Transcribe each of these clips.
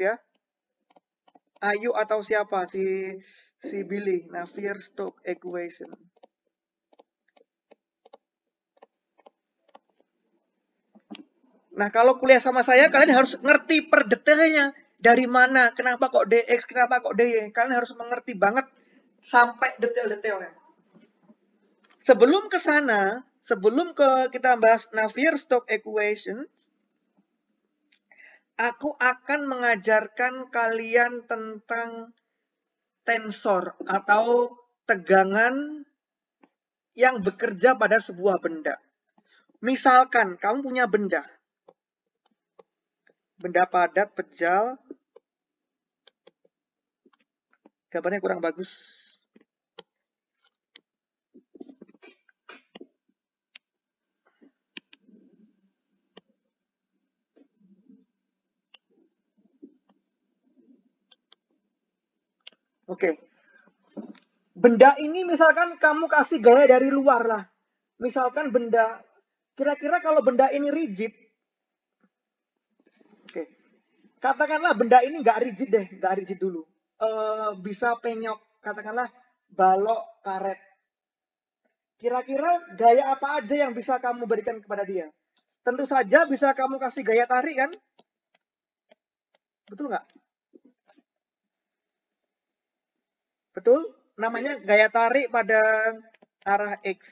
ya. Ayu atau siapa? Si Billy. Navier-Stokes equation. Nah, kalau kuliah sama saya, kalian harus ngerti per detailnya. Dari mana, kenapa kok DX, kenapa kok DY. Kalian harus mengerti banget sampai detail-detailnya. Sebelum ke sana, sebelum kita bahas Navier-Stokes equation, aku akan mengajarkan kalian tentang tensor atau tegangan yang bekerja pada sebuah benda. Misalkan kamu punya benda padat, pejal, gambarnya kurang bagus. Oke. Benda ini misalkan kamu kasih gaya dari luar lah. Misalkan benda, kira-kira kalau benda ini rigid, oke, katakanlah benda ini nggak rigid deh, nggak rigid dulu. Bisa penyok, katakanlah balok karet. Kira-kira gaya apa aja yang bisa kamu berikan kepada dia? Tentu saja bisa kamu kasih gaya tarik kan? Betul nggak? Betul? Namanya gaya tarik pada arah X.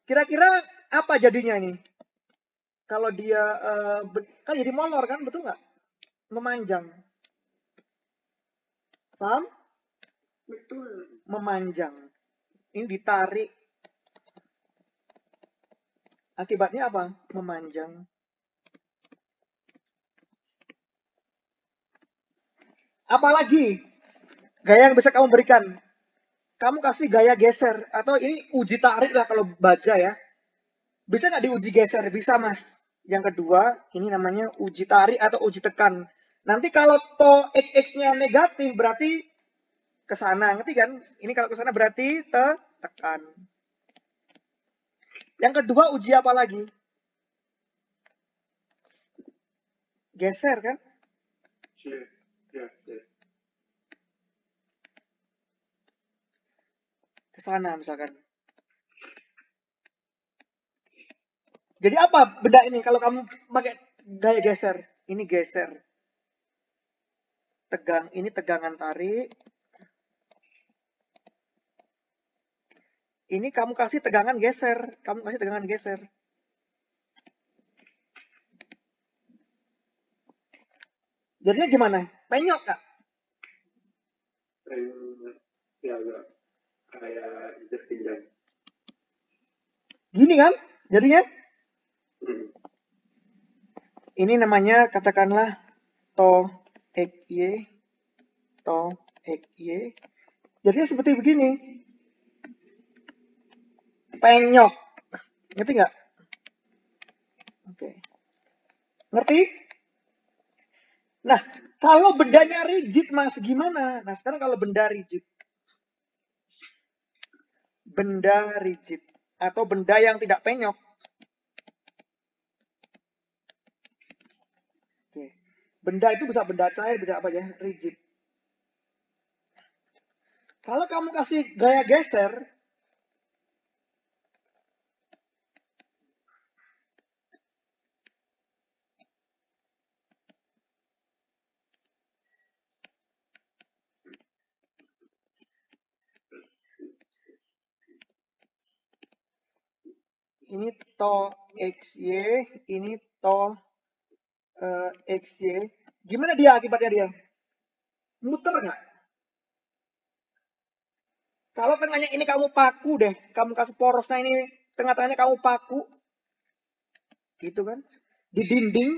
Kira-kira apa jadinya nih? Kalau dia kan jadi molor kan, betul nggak? Memanjang. Paham? Betul. Memanjang. Ini ditarik. Akibatnya apa? Memanjang. Apalagi gaya yang bisa kamu berikan? Kamu kasih gaya geser. Atau ini uji tarik lah kalau baja ya. Bisa nggak diuji geser? Bisa mas. Yang kedua, ini namanya uji tarik atau uji tekan. Nanti kalau to X-nya negatif, berarti ke sana, ngerti kan? Ini kalau ke sana berarti tekan. Yang kedua, uji apa lagi? Geser kan? Ke sana misalkan. Jadi apa benda ini kalau kamu pakai gaya geser? Ini geser. Tegang, ini tegangan tarik. Ini kamu kasih tegangan geser. Kamu kasih tegangan geser. Jadinya gimana? Penyok kak? Ya, kayak pinjam. Gini kan? Jadinya? Ini namanya katakanlah to XY. To XY. Jadinya seperti begini. Penyok. Ngerti nggak? Oke. Ngerti? Nah, kalau bendanya rigid, mas, gimana? Nah, sekarang kalau benda rigid. Benda rigid. Atau benda yang tidak penyok. Oke. Benda itu bisa benda cair, benda apa ya? Rigid. Kalau kamu kasih gaya geser, ini to XY, ini to XY. Gimana dia akibatnya dia? Muter nggak? Kalau tengahnya ini kamu paku deh, kamu kasih porosnya ini, tengah-tengahnya kamu paku, gitu kan? Di dinding,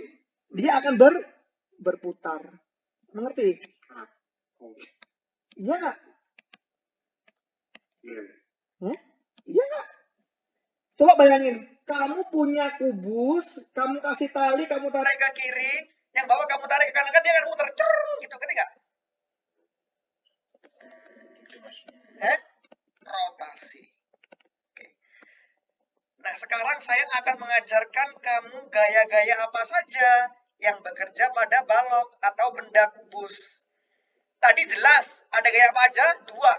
dia akan berputar. Mengerti? Iya nggak? Iya nggak? Coba bayangin, kamu punya kubus, kamu kasih tali, kamu tarik ke kiri, yang bawah kamu tarik ke kanan, kan dia akan muter, gitu, kan nggak? Rotasi. Oke. Nah, sekarang saya akan mengajarkan kamu gaya-gaya apa saja yang bekerja pada balok atau benda kubus. Tadi jelas, ada gaya apa aja? Dua.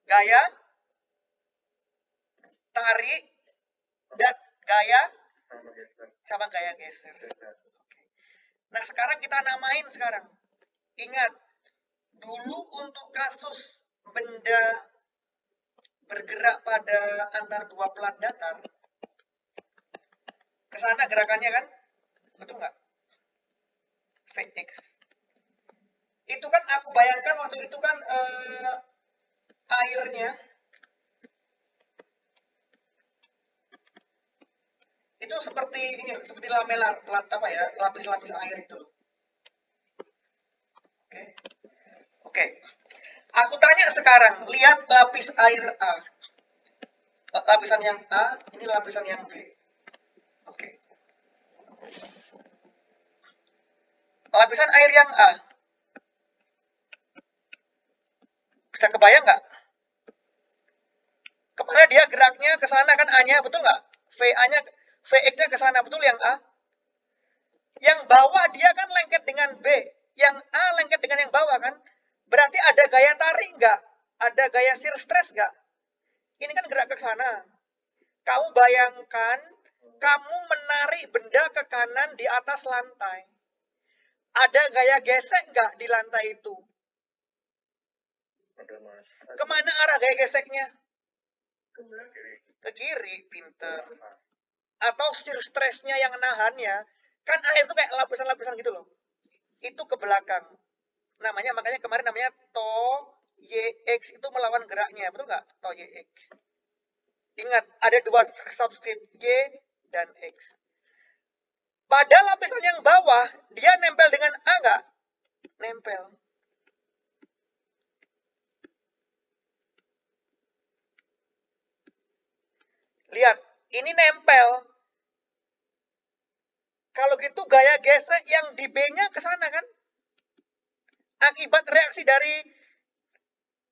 Gaya tarik dan gaya sama gaya geser. Nah, sekarang kita namain sekarang. Ingat, dulu untuk kasus benda bergerak pada antar dua plat datar, ke sana gerakannya kan? Betul nggak? Vx. Itu kan aku bayangkan waktu itu kan airnya itu seperti ini, seperti lamelar, apa ya, lapis-lapis air itu loh. Oke. Aku tanya sekarang, lihat lapis air A. Lapisan yang A, ini lapisan yang B. Oke. Lapisan air yang A. Bisa kebayang nggak? Kemana dia geraknya ke sana kan A-nya, betul nggak? VA-nya, VX-nya ke sana, betul yang A? Yang bawah dia kan lengket dengan B. Yang A lengket dengan yang bawah kan? Berarti ada gaya tarik nggak? Ada gaya shear stress nggak? Ini kan gerak ke sana. Kamu bayangkan, kamu menarik benda ke kanan di atas lantai. Ada gaya gesek nggak di lantai itu? Ada, Mas. Kemana arah gaya geseknya? Ke kiri, pinter. Atau shear stressnya yang nahannya, kan air itu kayak lapisan-lapisan gitu loh. Itu ke belakang. Makanya kemarin namanya to YX itu melawan geraknya, betul nggak? To YX. Ingat, ada dua subscript Y dan X. Pada lapisan yang bawah, dia nempel dengan A nggak? Nempel. Lihat, ini nempel. Kalau gitu gaya gesek yang di B-nya ke sana kan? Akibat reaksi dari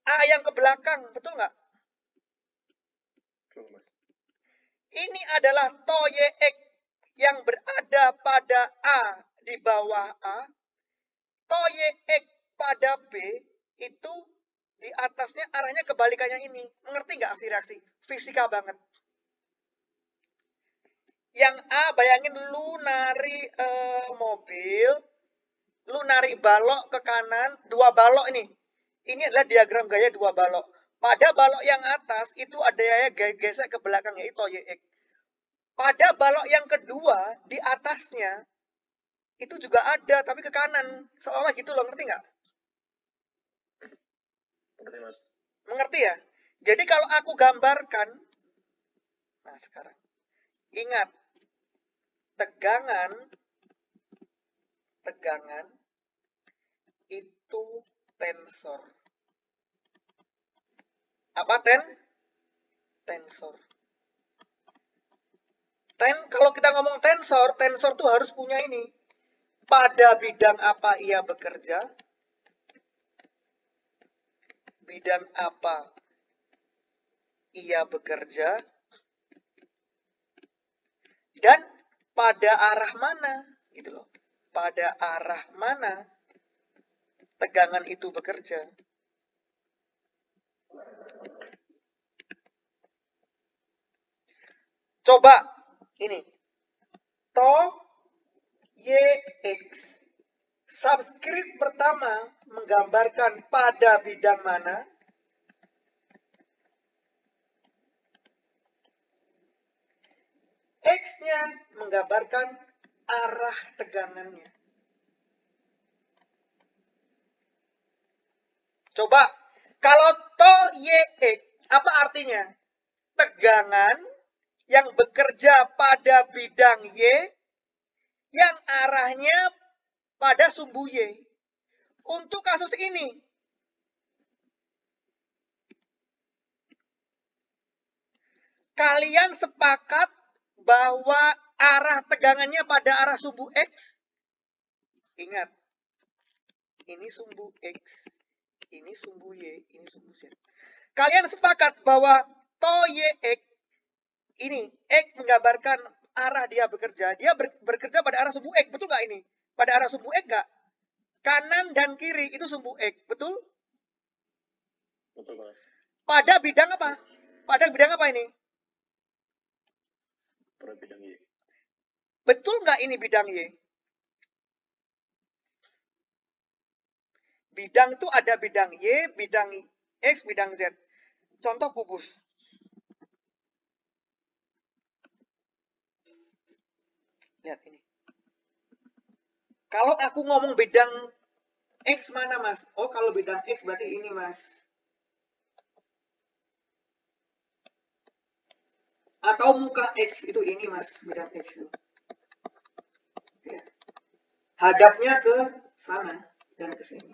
A yang ke belakang, betul nggak? Ini adalah to YX yang berada pada A di bawah A. To YX pada B itu di atasnya arahnya kebalikannya ini. Mengerti nggak aksi-reaksi? Fisika banget. Yang A, bayangin lu nari mobil, lu nari balok ke kanan, dua balok ini. Ini adalah diagram gaya dua balok. Pada balok yang atas itu ada gaya gesek ke belakang, yaitu to YX. Pada balok yang kedua di atasnya itu juga ada, tapi ke kanan. Seolah gitu loh, ngerti nggak? Ngerti, Mas. Mengerti ya? Jadi kalau aku gambarkan, nah sekarang, ingat, tegangan itu tensor. Apa tensor. Kalau kita ngomong tensor tuh harus punya ini. Pada bidang apa ia bekerja? Bidang apa ia bekerja? Dan pada arah mana? Gitu loh. Pada arah mana tegangan itu bekerja? Coba ini. To YX. Subscript pertama menggambarkan pada bidang mana? X-nya menggambarkan arah tegangannya. Coba, kalau to YX, apa artinya? Tegangan yang bekerja pada bidang Y yang arahnya pada sumbu Y. Untuk kasus ini, kalian sepakat bahwa arah tegangannya pada arah sumbu X? Ingat, ini sumbu X, ini sumbu Y, ini sumbu Z. Kalian sepakat bahwa to YX ini X menggambarkan arah dia bekerja. Dia bekerja pada arah sumbu X. Betul nggak ini? Pada arah sumbu X nggak? Kanan dan kiri itu sumbu X. Betul? Betul, Mas. Pada bidang apa? Pada bidang apa ini? Pada bidang Y. Betul nggak ini bidang Y? Bidang itu ada bidang Y, bidang X, bidang Z. Contoh kubus. Lihat ini. Kalau aku ngomong bidang X mana, Mas? Oh, kalau bidang X berarti ini, Mas. Atau muka X itu ini, Mas. Bidang X itu. Ya. Hadapnya ke sana dan ke sini.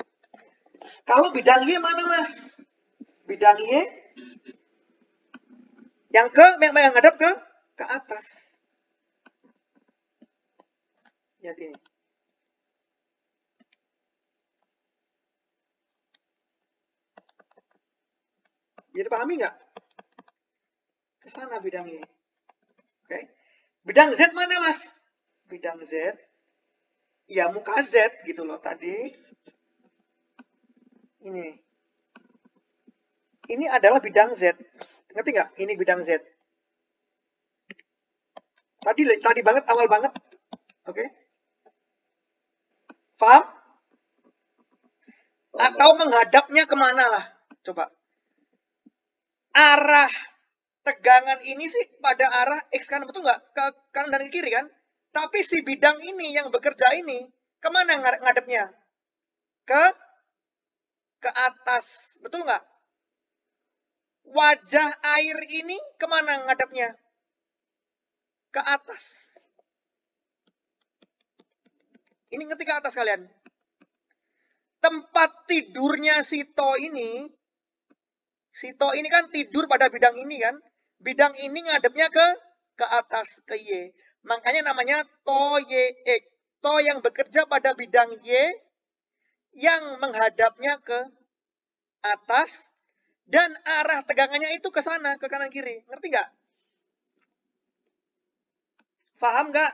Kalau bidang Y mana, Mas? Bidang Y yang menghadap ke atas. Lihat ini. Jadi pahami nggak? Ke sana bidang Y. Oke. Bidang Z mana, Mas? Bidang Z. Ya, muka Z gitu loh tadi. Ini adalah bidang Z. Ngerti nggak? Ini bidang Z. Tadi banget, awal banget. Oke? Paham? Atau menghadapnya kemana lah? Coba. Arah tegangan ini sih pada arah X kan, betul nggak? Ke kanan dan ke kiri kan? Tapi si bidang ini yang bekerja ini, kemana ngadepnya? Ke atas. Betul nggak? Wajah air ini kemana ngadepnya? Ke atas. Ini ngerti ke atas kalian? Tempat tidurnya Sito ini kan tidur pada bidang ini kan? Bidang ini ngadepnya ke atas, ke Y. Makanya namanya to Y. To yang bekerja pada bidang Y yang menghadapnya ke atas dan arah tegangannya itu ke sana, ke kanan kiri. Ngerti nggak? Paham nggak?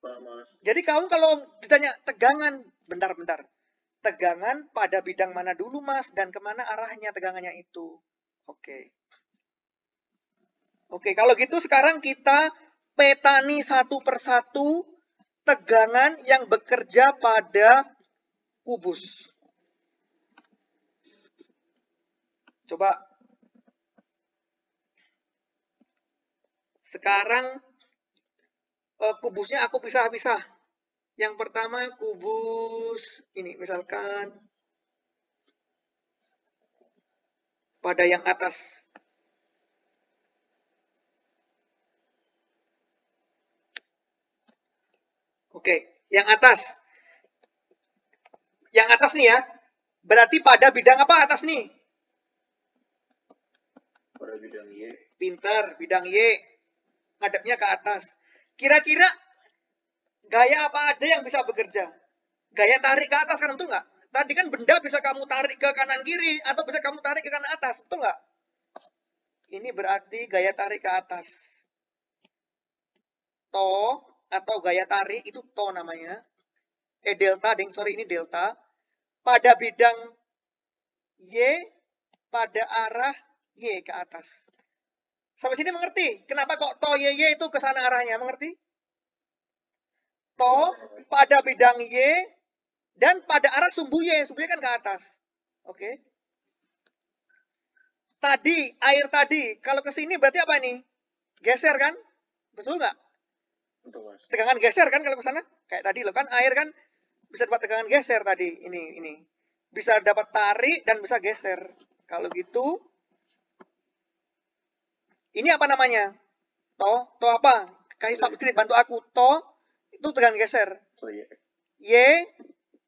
Paham, Mas. Jadi kamu kalau ditanya tegangan, bentar. Tegangan pada bidang mana dulu, Mas? Dan kemana arahnya tegangannya itu? Oke. Oke, kalau gitu sekarang kita petani satu persatu tegangan yang bekerja pada kubus. Coba. Sekarang kubusnya aku pisah-pisah. Yang pertama kubus ini misalkan pada yang atas. Oke, yang atas. Yang atas nih ya. Berarti pada bidang apa atas nih? Pada bidang Y. Pintar, bidang Y. Ngadepnya ke atas. Kira-kira gaya apa aja yang bisa bekerja? Gaya tarik ke atas kan, betul nggak? Tadi kan benda bisa kamu tarik ke kanan kiri atau bisa kamu tarik ke kanan atas, betul nggak? Ini berarti gaya tarik ke atas. To atau gaya tarik itu to namanya. Delta, sorry ini delta. Pada bidang Y pada arah Y ke atas. Sampai sini mengerti? Kenapa kok to Y itu ke sana arahnya? Mengerti? To pada bidang Y dan pada arah sumbu Y. Sumbu Y kan ke atas. Oke. Tadi, air tadi. Kalau ke sini berarti apa ini? Geser kan? Betul nggak? Betul, Mas. Tegangan geser kan kalau ke sana? Kayak tadi loh kan, air kan bisa dapat tegangan geser tadi. Ini. Bisa dapat tarik dan bisa geser. Kalau gitu, ini apa namanya? To apa? Kasih subscribe, bantu aku. To itu tegangan geser. To Y. Y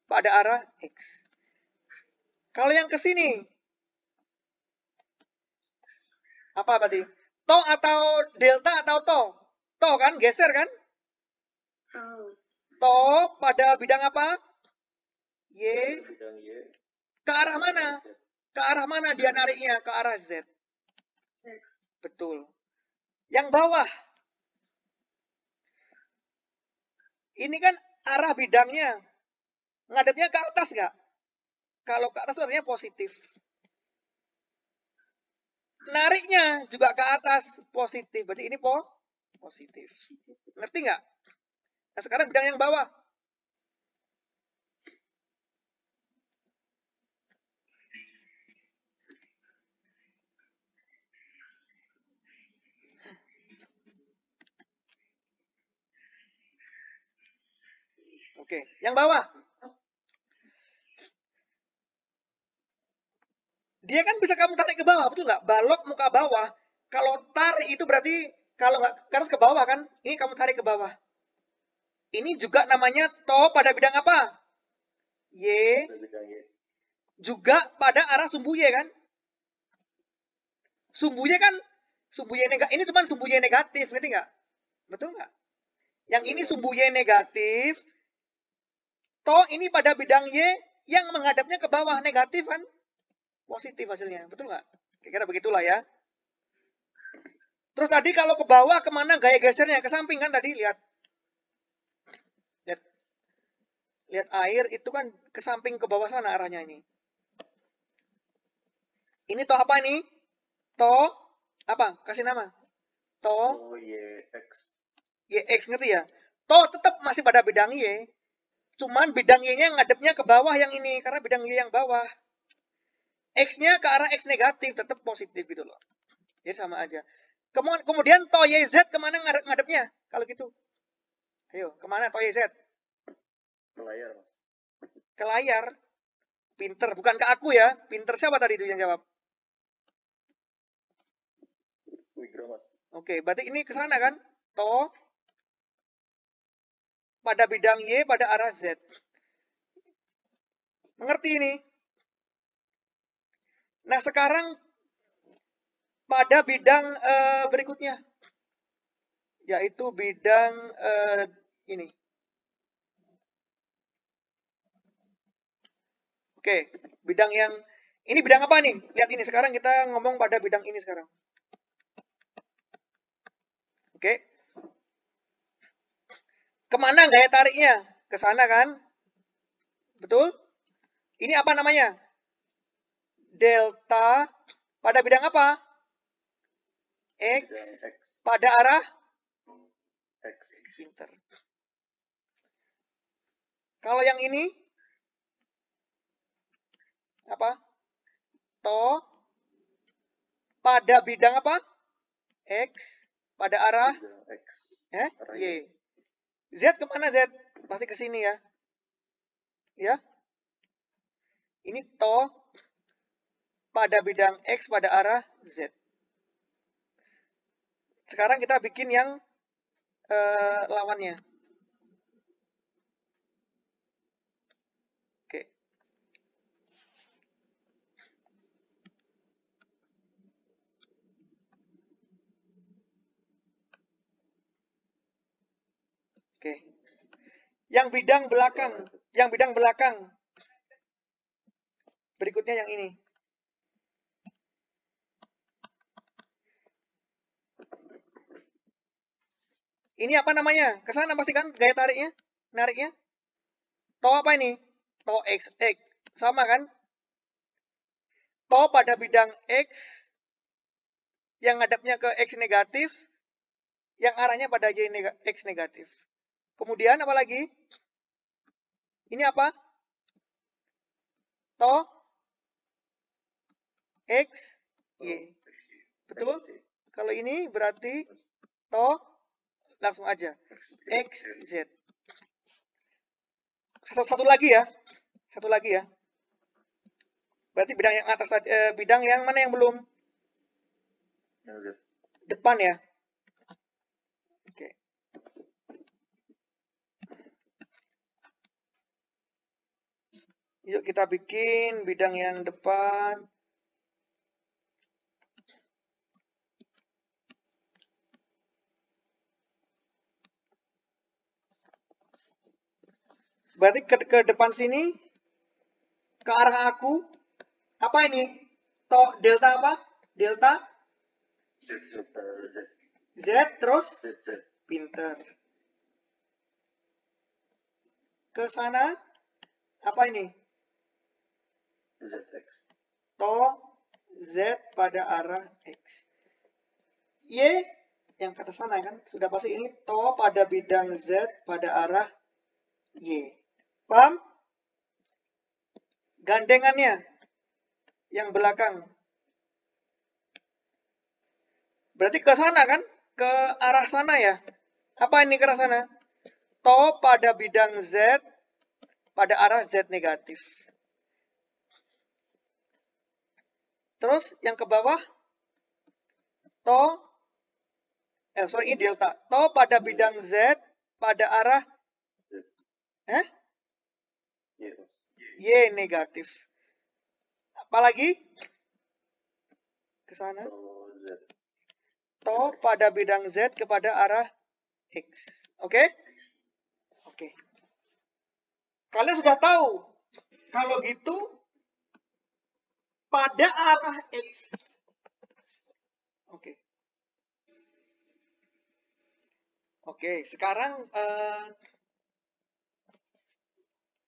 pada arah X. Kalau yang ke sini, apa berarti? To atau delta atau to? To kan, geser kan? To pada bidang apa? Y. Bidang Y. Ke arah mana? Ke arah mana dia nariknya? Ke arah Z. Betul. Yang bawah. Ini kan arah bidangnya. Ngadepnya ke atas nggak? Kalau ke atas artinya positif. Nariknya juga ke atas positif. Berarti ini positif. Ngerti nggak? Nah sekarang bidang yang bawah. Oke, yang bawah. Dia kan bisa kamu tarik ke bawah, betul nggak? Balok muka bawah. Kalau tarik itu berarti kalau nggak garis ke bawah kan? Ini kamu tarik ke bawah. Ini juga namanya to pada bidang apa? Y. Bidang Y. Juga pada arah sumbu Y kan? Sumbu Y kan? Sumbu Y negatif. Ini cuma sumbu Y negatif, ngerti nggak? Betul nggak? Yang ini sumbu Y negatif. To ini pada bidang Y yang menghadapnya ke bawah negatif kan? Positif hasilnya, betul nggak? Kira-kira begitulah ya. Terus tadi kalau ke bawah kemana gaya gesernya? Ke samping kan tadi, lihat. Lihat air itu kan ke samping ke bawah sana arahnya ini. Ini toh apa ini? Toh apa? Kasih nama. Toh YX. YX, ngerti ya? Toh tetap masih pada bidang Y. Cuman bidang Y-nya ngadepnya ke bawah yang ini karena bidang Y yang bawah. X-nya ke arah X negatif, tetap positif gitu loh. Jadi sama aja. Kemudian toh YZ kemana ngadepnya? Kalau gitu. Ayo, kemana toh YZ? Ke layar, Mas. Ke layar. Pinter, bukan ke aku ya. Pinter siapa tadi itu yang jawab? Wigro, Mas. Oke, berarti ini ke sana kan? Toh pada bidang Y pada arah Z. Mengerti ini? Nah, sekarang pada bidang berikutnya, yaitu bidang ini. Oke, bidang yang ini bidang apa nih? Lihat ini sekarang kita ngomong pada bidang ini sekarang. Oke. Kemana gaya tariknya? Ke sana kan? Betul? Ini apa namanya? Delta pada bidang apa? X. Bidang X. Pada arah? X. Pinter. Kalau yang ini? Apa? To pada bidang apa? X pada arah Bidang X. Y. Z kemana Z? Pasti ke sini ya. Ya. Ini to pada bidang X pada arah Z. Sekarang kita bikin yang lawannya. Oke. Oke. Yang bidang belakang. Berikutnya yang ini. Ini apa namanya? Kesana pasti kan gaya tariknya? Nariknya? To apa ini? To X. Sama kan? To pada bidang X yang ngadapnya ke X negatif, yang arahnya pada X negatif. Kemudian apa lagi? Ini apa? To X Y. Betul? Kalau ini berarti to langsung aja X Z. Satu lagi ya. Berarti bidang yang atas bidang yang mana yang belum? Yang Z. Depan ya. Oke. Yuk kita bikin bidang yang depan. Berarti ke depan sini, ke arah aku, apa ini? To delta apa? Delta Z. Z terus Z. pinter. Ke sana apa ini? ZX. To Z pada arah X. Y yang ke sana kan sudah pasti ini to pada bidang Z pada arah Y. Paham? Gandengannya yang belakang. Berarti ke sana kan? Ke arah sana ya. Apa ini ke arah sana? To pada bidang Z pada arah Z negatif. Terus yang ke bawah ini delta. To pada bidang Z pada arah Y negatif. Apalagi? Ke sana. To pada bidang Z kepada arah X. Oke? Oke. Kalian sudah tahu. Kalau gitu, pada arah X. Oke. Oke, sekarang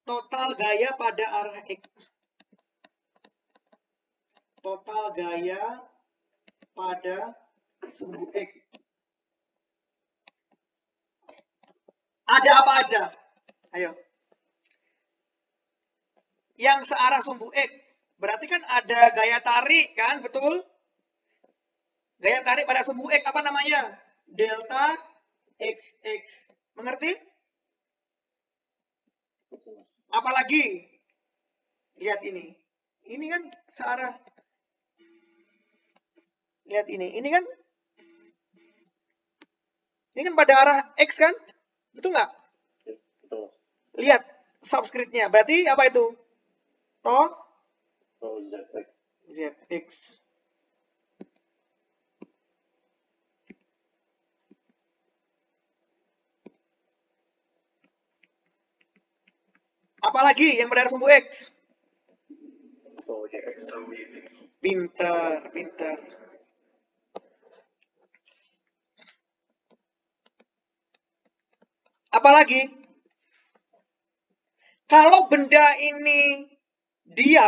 total gaya pada arah X. Total gaya pada sumbu X. Ada apa aja? Ayo. Yang searah sumbu X. Berarti kan ada gaya tarik kan? Betul? Gaya tarik pada sumbu X apa namanya? Delta XX. Mengerti? Apalagi? Lihat ini. Ini kan searah. Lihat ini. Ini kan pada arah X kan? Betul nggak? Betul. Lihat subscript-nya. Berarti apa itu? To ZX. ZX. Apalagi yang pada sumbu X? To YX. Pinter, pinter. Apalagi? Kalau benda ini diam,